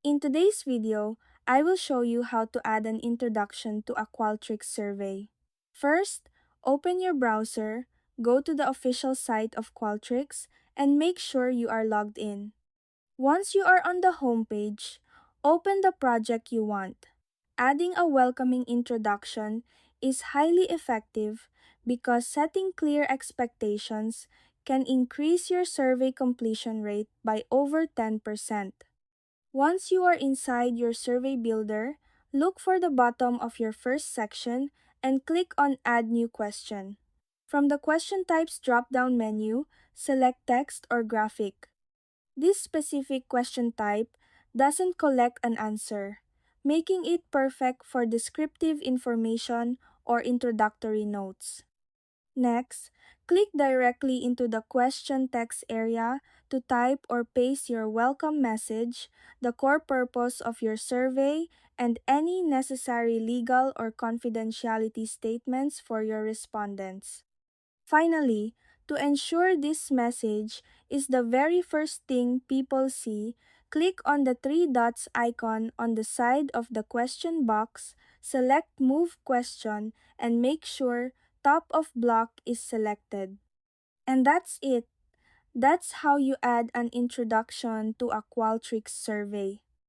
In today's video, I will show you how to add an introduction to a Qualtrics survey. First, open your browser, go to the official site of Qualtrics, and make sure you are logged in. Once you are on the homepage, open the project you want. Adding a welcoming introduction is highly effective because setting clear expectations can increase your survey completion rate by over 10%. Once you are inside your survey builder, look for the bottom of your first section and click on Add New Question. From the Question Types drop-down menu, select Text or Graphic. This specific question type doesn't collect an answer, making it perfect for descriptive information or introductory notes. Next, click directly into the question text area to type or paste your welcome message, the core purpose of your survey, and any necessary legal or confidentiality statements for your respondents. Finally, to ensure this message is the very first thing people see, click on the three dots icon on the side of the question box, select Move Question, and make sure Top of Block is selected. And that's it. That's how you add an introduction to a Qualtrics survey.